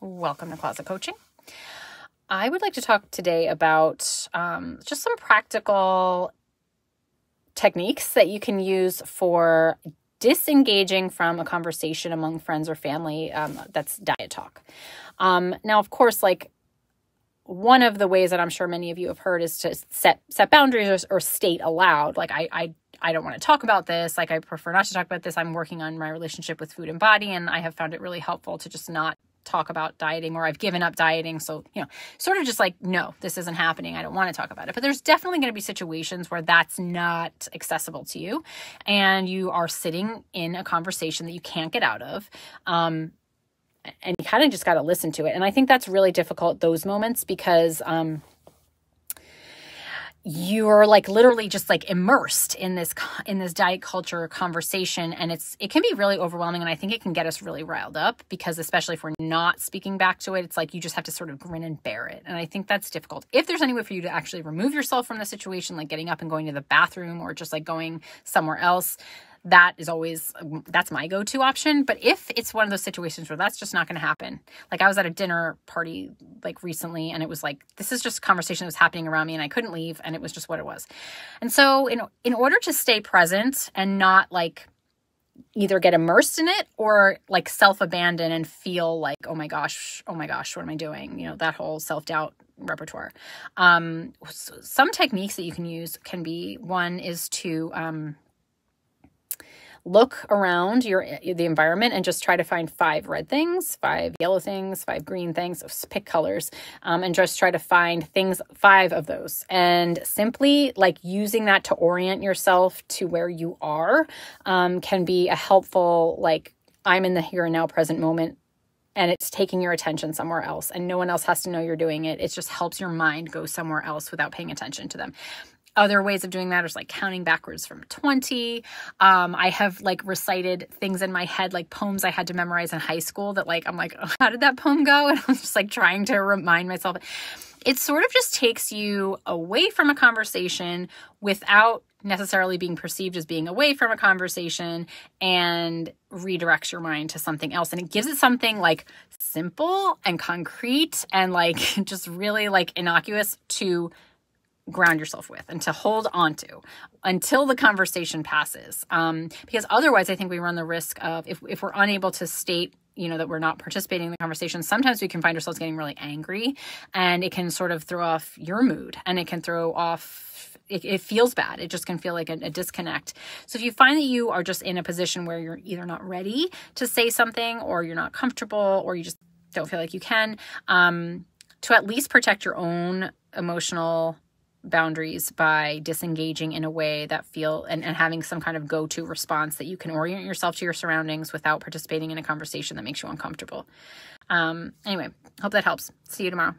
Welcome to Closet Coaching. I would like to talk today about just some practical techniques that you can use for disengaging from a conversation among friends or family that's diet talk. Now, of course, one of the ways that I'm sure many of you have heard is to set boundaries or state aloud, I don't want to talk about this. I prefer not to talk about this. I'm working on my relationship with food and body, and I have found it really helpful to just not talk about dieting, or I've given up dieting. So, sort of just no, this isn't happening. I don't want to talk about it. But there's definitely going to be situations where that's not accessible to you and you are sitting in a conversation that you can't get out of. And you kind of just got to listen to it. And I think that's really difficult, those moments, because you're literally just immersed in this diet culture conversation, and it can be really overwhelming, and I think it can get us really riled up, because especially if we're not speaking back to it, it's you just have to sort of grin and bear it. And I think that's difficult. If there's any way for you to actually remove yourself from the situation, like getting up and going to the bathroom, or just going somewhere else, that's my go-to option. But if it's one of those situations where that's just not going to happen, I was at a dinner party recently, and it was this is just a conversation that was happening around me, and I couldn't leave, and it was just what it was. And so in order to stay present and not either get immersed in it or self-abandon and feel oh my gosh, what am I doing? That whole self-doubt repertoire. Some techniques that you can use can be, one is to look around the environment and just try to find 5 red things, 5 yellow things, 5 green things. So pick colors, and just try to find 5 of those. And simply using that to orient yourself to where you are can be a helpful, I'm in the here and now present moment, and it's taking your attention somewhere else, and no one else has to know you're doing it. It just helps your mind go somewhere else without paying attention to them. Other ways of doing that is counting backwards from 20. I have recited things in my head, poems I had to memorize in high school that I'm oh, how did that poem go? And I'm just trying to remind myself. It sort of just takes you away from a conversation without necessarily being perceived as being away from a conversation, and redirects your mind to something else. And it gives it something simple and concrete and just really innocuous to ground yourself with and to hold on to until the conversation passes. Because otherwise, I think we run the risk of, if we're unable to state, that we're not participating in the conversation, sometimes we can find ourselves getting really angry, and it can sort of throw off your mood, and it can throw off, it feels bad. It just can feel like a disconnect. So if you find that you are just in a position where you're either not ready to say something, or you're not comfortable, or you just don't feel like you can, to at least protect your own emotional boundaries by disengaging in a way that and having some kind of go-to response that you can orient yourself to your surroundings without participating in a conversation that makes you uncomfortable. Anyway, hope that helps. See you tomorrow.